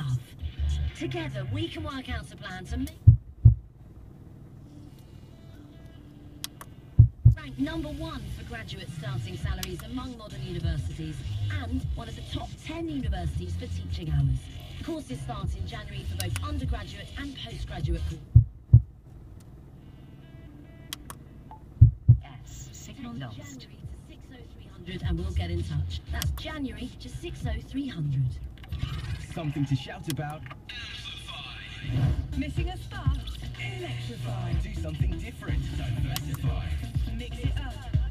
love. Together, we can work out a plan to make... Ranked #1 for graduate starting salaries among modern universities and one of the top 10 universities for teaching hours. Courses start in January for both undergraduate and postgraduate courses. Yes, signal lost. January to 60300 and we'll get in touch. That's January to 60300. Something to shout about. Amplify. Missing a spark? Electrify. Do something different. Diversify. Mix it up.